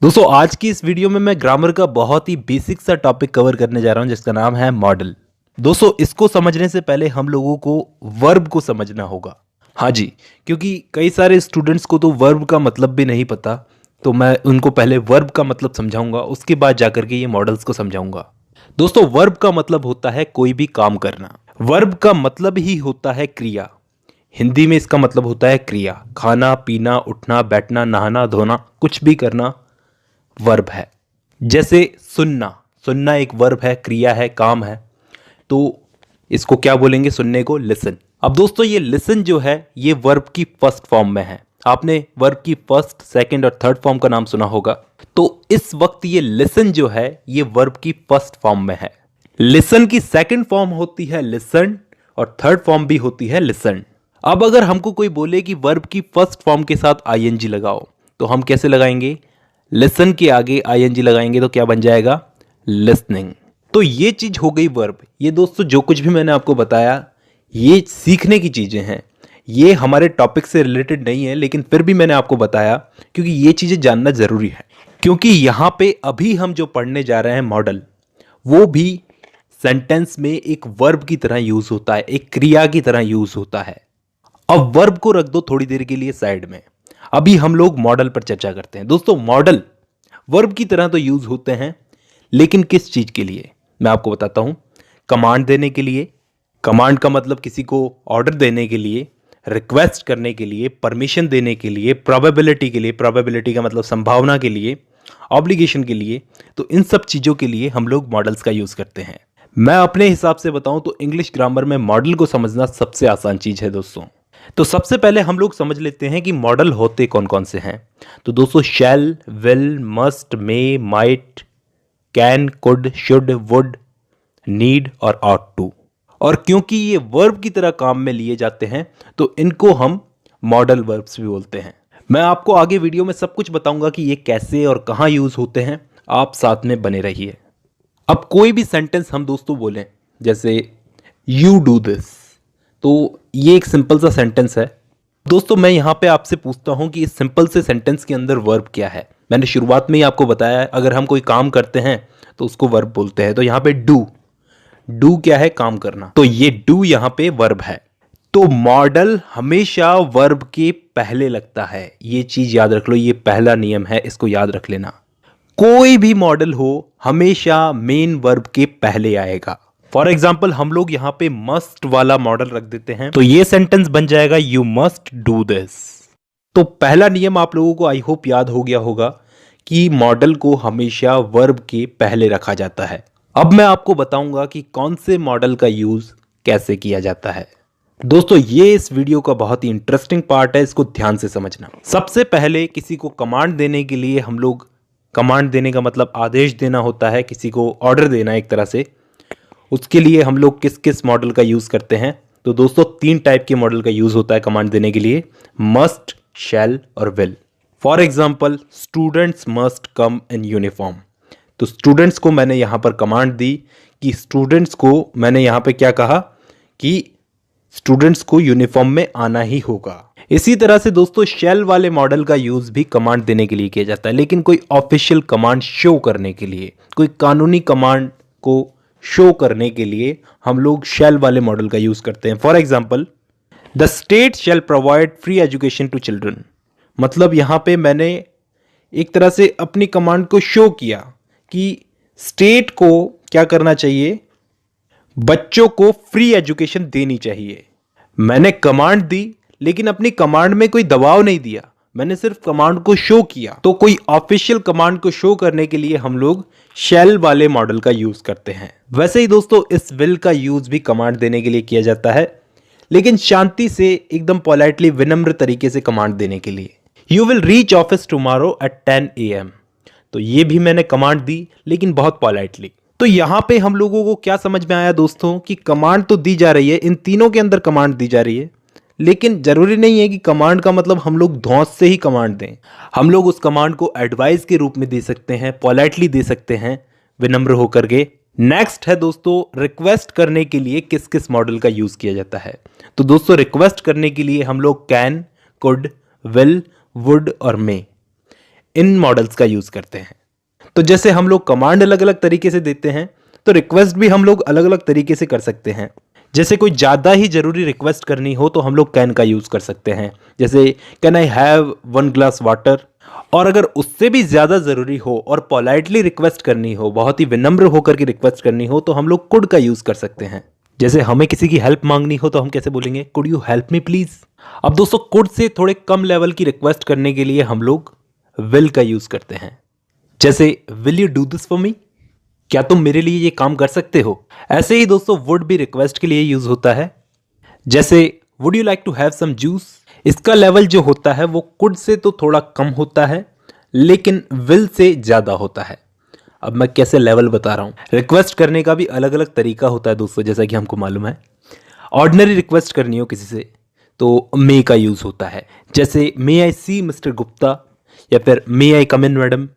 दोस्तों आज की इस वीडियो में मैं ग्रामर का बहुत ही बेसिक सा टॉपिक कवर करने जा रहा हूं जिसका नाम है मॉडल। दोस्तों इसको समझने से पहले हम लोगों को वर्ब को समझना होगा। हाँ जी, क्योंकि कई सारे स्टूडेंट्स को तो वर्ब का मतलब भी नहीं पता, तो मैं उनको पहले वर्ब का मतलब समझाऊंगा, उसके बाद जाकर के ये मॉडल्स को समझाऊंगा। दोस्तों वर्ब का मतलब होता है कोई भी काम करना। वर्ब का मतलब ही होता है क्रिया। हिंदी में इसका मतलब होता है क्रिया, खाना पीना उठना बैठना नहाना धोना कुछ भी करना वर्ब है। जैसे सुनना, सुनना एक वर्ब है, क्रिया है, काम है, तो इसको क्या बोलेंगे? सुनने को लिसन। अब दोस्तों ये लिसन जो है ये वर्ब की फर्स्ट फॉर्म में है। आपने वर्ब की फर्स्ट सेकंड और थर्ड फॉर्म का नाम सुना होगा, तो इस वक्त ये लिसन जो है ये वर्ब की फर्स्ट फॉर्म में है। लिसन की सेकंड फॉर्म होती है लिसन और थर्ड फॉर्म भी होती है लिसन। अब अगर हमको कोई बोले कि वर्ब की फर्स्ट फॉर्म के साथ आईएनजी लगाओ, तो हम कैसे लगाएंगे? लिसन के आगे आईएनजी लगाएंगे तो क्या बन जाएगा? लिसनिंग। तो ये चीज हो गई वर्ब। ये दोस्तों जो कुछ भी मैंने आपको बताया ये सीखने की चीजें हैं, ये हमारे टॉपिक से रिलेटेड नहीं है, लेकिन फिर भी मैंने आपको बताया क्योंकि ये चीजें जानना जरूरी है। क्योंकि यहां पे अभी हम जो पढ़ने जा रहे हैं मॉडल, वो भी सेंटेंस में एक वर्ब की तरह यूज होता है, एक क्रिया की तरह यूज होता है। अब वर्ब को रख दो थोड़ी देर के लिए साइड में, अभी हम लोग मॉडल पर चर्चा करते हैं। दोस्तों मॉडल वर्ब की तरह तो यूज होते हैं, लेकिन किस चीज के लिए मैं आपको बताता हूं। कमांड देने के लिए, कमांड का मतलब किसी को ऑर्डर देने के लिए, रिक्वेस्ट करने के लिए, परमिशन देने के लिए, प्रोबेबिलिटी के लिए, प्रोबेबिलिटी का मतलब संभावना के लिए, ऑब्लिगेशन के लिए, तो इन सब चीजों के लिए हम लोग मॉडल्स का यूज करते हैं। मैं अपने हिसाब से बताऊं तो इंग्लिश ग्रामर में मॉडल को समझना सबसे आसान चीज है दोस्तों। तो सबसे पहले हम लोग समझ लेते हैं कि मॉडल होते कौन कौन से हैं। तो दोस्तों shall, will, must, may, might, can, could, should, would, need और ऑट टू। और क्योंकि ये वर्ब की तरह काम में लिए जाते हैं तो इनको हम मॉडल वर्ब्स भी बोलते हैं। मैं आपको आगे वीडियो में सब कुछ बताऊंगा कि ये कैसे और कहां यूज होते हैं, आप साथ में बने रहिए। अब कोई भी सेंटेंस हम दोस्तों बोलें, जैसे यू डू दिस, तो ये एक सिंपल सा सेंटेंस है। दोस्तों मैं यहां पे आपसे पूछता हूं कि इस सिंपल से सेंटेंस के अंदर वर्ब क्या है। मैंने शुरुआत में ही आपको बताया अगर हम कोई काम करते हैं तो उसको वर्ब बोलते हैं। तो यहां पे डू, डू क्या है? काम करना, तो ये डू यहां पे वर्ब है। तो मॉडल हमेशा वर्ब के पहले लगता है, ये चीज याद रख लो, ये पहला नियम है, इसको याद रख लेना। कोई भी मॉडल हो हमेशा मेन वर्ब के पहले आएगा। फॉर एग्जाम्पल हम लोग यहां पे मस्ट वाला मॉडल रख देते हैं, तो ये सेंटेंस बन जाएगा यू मस्ट डू दिस। तो पहला नियम आप लोगों को आई होप याद हो गया होगा कि मॉडल को हमेशा वर्ब के पहले रखा जाता है। अब मैं आपको बताऊंगा कि कौन से मॉडल का यूज कैसे किया जाता है। दोस्तों ये इस वीडियो का बहुत ही इंटरेस्टिंग पार्ट है, इसको ध्यान से समझना। सबसे पहले किसी को कमांड देने के लिए हम लोग, कमांड देने का मतलब आदेश देना होता है, किसी को ऑर्डर देना एक तरह से, उसके लिए हम लोग किस किस मॉडल का यूज करते हैं। तो दोस्तों तीन टाइप के मॉडल का यूज होता है कमांड देने के लिए, मस्ट, शैल और will. For example students must come in uniform, तो स्टूडेंट्स को मैंने यहां पर कमांड दी कि स्टूडेंट्स को, मैंने यहां पे क्या कहा कि स्टूडेंट्स को यूनिफॉर्म में आना ही होगा। इसी तरह से दोस्तों शैल वाले मॉडल का यूज भी कमांड देने के लिए किया जाता है, लेकिन कोई ऑफिशियल कमांड शो करने के लिए, कोई कानूनी कमांड को शो करने के लिए हम लोग शैल वाले मॉडल का यूज करते हैं। For example the state shall provide free education to children, मतलब यहां पे मैंने एक तरह से अपनी कमांड को शो किया कि स्टेट को क्या करना चाहिए, बच्चों को फ्री एजुकेशन देनी चाहिए। मैंने कमांड दी लेकिन अपनी कमांड में कोई दबाव नहीं दिया, मैंने सिर्फ कमांड को शो किया। तो कोई ऑफिशियल कमांड को शो करने के लिए हम लोग शैल वाले मॉडल का यूज करते हैं। वैसे ही दोस्तों इस विल का यूज भी कमांड देने के लिए किया जाता है, लेकिन शांति से, एकदम पोलाइटली, विनम्र तरीके से कमांड देने के लिए। You will reach office tomorrow at 10 AM, तो ये भी मैंने कमांड दी लेकिन बहुत पोलाइटली। तो यहां पे हम लोगों को क्या समझ में आया दोस्तों कि कमांड तो दी जा रही है, इन तीनों के अंदर कमांड दी जा रही है, लेकिन जरूरी नहीं है कि कमांड का मतलब हम लोग धौंस से ही कमांड दें। हम लोग उस कमांड को एडवाइस के रूप में दे सकते हैं, पोलाइटली दे सकते हैं, विनम्र होकर के। नेक्स्ट है दोस्तों रिक्वेस्ट करने के लिए किस किस मॉडल का यूज किया जाता है। तो दोस्तों रिक्वेस्ट करने के लिए हम लोग कैन, कुड, विल, वुड और मे, इन मॉडल्स का यूज करते हैं। तो जैसे हम लोग कमांड अलग अलग तरीके से देते हैं, तो रिक्वेस्ट भी हम लोग अलग अलग तरीके से कर सकते हैं। जैसे कोई ज़्यादा ही ज़रूरी रिक्वेस्ट करनी हो तो हम लोग कैन का यूज़ कर सकते हैं, जैसे can I have 1 glass water. और अगर उससे भी ज़्यादा ज़रूरी हो और पोलाइटली रिक्वेस्ट करनी हो, बहुत ही विनम्र होकर के रिक्वेस्ट करनी हो, तो हम लोग कुड का यूज़ कर सकते हैं। जैसे हमें किसी की हेल्प मांगनी हो तो हम कैसे बोलेंगे, could you help me please. अब दोस्तों कुड से थोड़े कम लेवल की रिक्वेस्ट करने के लिए हम लोग विल का यूज़ करते हैं। जैसे will you do this for me, क्या तुम मेरे लिए ये काम कर सकते हो। ऐसे ही दोस्तों वुड भी रिक्वेस्ट के लिए यूज होता है। जैसे would you like to have some juice, इसका लेवल जो होता है वो कुड से तो थोड़ा कम होता है, लेकिन विल से ज्यादा होता है। अब मैं कैसे लेवल बता रहा हूं। रिक्वेस्ट करने का भी अलग अलग तरीका होता है दोस्तों, जैसा कि हमको मालूम है। ऑर्डिनरी रिक्वेस्ट करनी हो किसी से तो मे का यूज होता है, जैसे मे आई सी मिस्टर गुप्ता या फिर मे आई कम इन मैडम।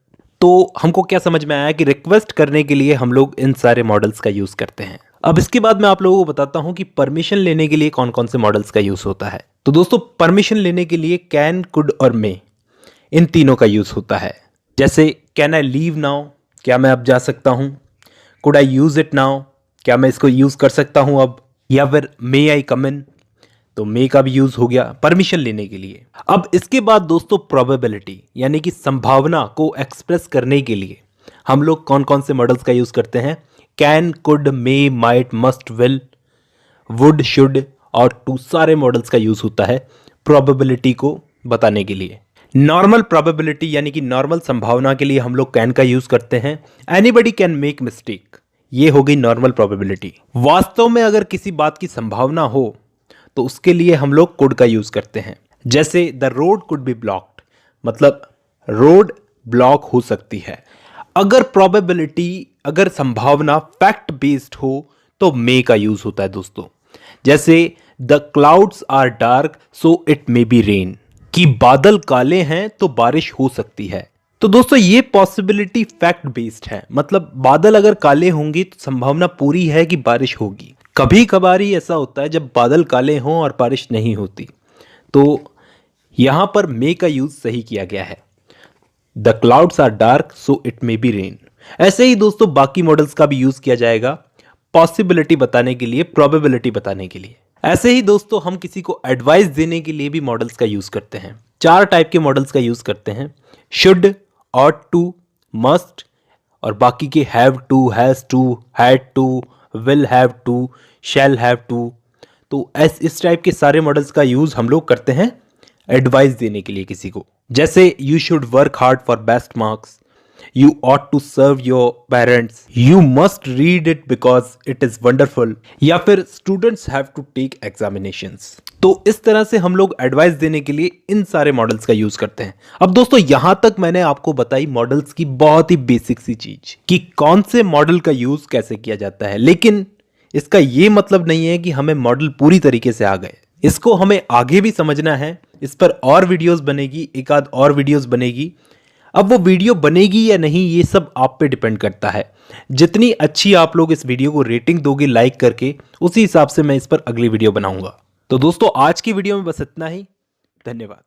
तो हमको क्या समझ में आया कि रिक्वेस्ट करने के लिए हम लोग इन सारे मॉडल्स का यूज करते हैं। अब इसके बाद मैं आप लोगों को बताता हूं कि परमिशन लेने के लिए कौन कौन से मॉडल्स का यूज होता है। तो दोस्तों परमिशन लेने के लिए कैन, कुड और मे, इन तीनों का यूज होता है। जैसे कैन आई लीव नाउ, क्या मैं अब जा सकता हूं। Could I use it now, क्या मैं इसको यूज कर सकता हूं अब। या फिर मे आई कम इन, तो मे का भी यूज हो गया परमिशन लेने के लिए। अब इसके बाद दोस्तों प्रोबेबिलिटी यानी कि संभावना को एक्सप्रेस करने के लिए हम लोग कौन कौन से मॉडल्स का यूज करते हैं। Can, could, may, might, must, will, would, should और टू, सारे मॉडल्स का यूज होता है प्रोबेबिलिटी को बताने के लिए। नॉर्मल प्रोबेबिलिटी यानी कि नॉर्मल संभावना के लिए हम लोग कैन का यूज करते हैं। एनीबडी कैन मेक मिस्टेक, ये हो गई नॉर्मल प्रोबेबिलिटी। वास्तव में अगर किसी बात की संभावना हो तो उसके लिए हम लोग कुड का यूज करते हैं। जैसे the road could be blocked, मतलब रोड ब्लॉक हो सकती है। अगर प्रोबेबिलिटी, अगर संभावना फैक्ट बेस्ड हो तो मे का यूज होता है दोस्तों। जैसे the clouds are dark so it may be rain, कि बादल काले हैं तो बारिश हो सकती है। तो दोस्तों ये पॉसिबिलिटी फैक्ट बेस्ड है, मतलब बादल अगर काले होंगे तो संभावना पूरी है कि बारिश होगी। कभी कभारी ऐसा होता है जब बादल काले हों और बारिश नहीं होती, तो यहां पर मे का यूज सही किया गया है। The clouds are dark so it may be rain. ऐसे ही दोस्तों बाकी मॉडल्स का भी यूज किया जाएगा पॉसिबिलिटी बताने के लिए, प्रोबेबिलिटी बताने के लिए। ऐसे ही दोस्तों हम किसी को एडवाइस देने के लिए भी मॉडल्स का यूज करते हैं। 4 टाइप के मॉडल्स का यूज करते हैं, शुड, ऑट टू, मस्ट और बाकी के have to, has to, had to, will have to, shall have to. तो इस टाइप के सारे मॉडल्स का यूज हम लोग करते हैं एडवाइस देने के लिए किसी को। जैसे you should work hard for best marks, you ought to serve your parents, you must read it because it is wonderful, या फिर students have to take examinations. तो इस तरह से हम लोग एडवाइस देने के लिए इन सारे मॉडल्स का यूज करते हैं। अब दोस्तों यहां तक मैंने आपको बताई मॉडल्स की बहुत ही बेसिक सी चीज कि कौन से मॉडल का यूज कैसे किया जाता है, लेकिन इसका यह मतलब नहीं है कि हमें मॉडल पूरी तरीके से आ गए। इसको हमें आगे भी समझना है, इस पर और वीडियोस बनेगी, एक आध और वीडियोस बनेगी। अब वो वीडियो बनेगी या नहीं ये सब आप पे डिपेंड करता है। जितनी अच्छी आप लोग इस वीडियो को रेटिंग दोगे लाइक करके, उसी हिसाब से मैं इस पर अगली वीडियो बनाऊंगा। तो दोस्तों आज की वीडियो में बस इतना ही। धन्यवाद।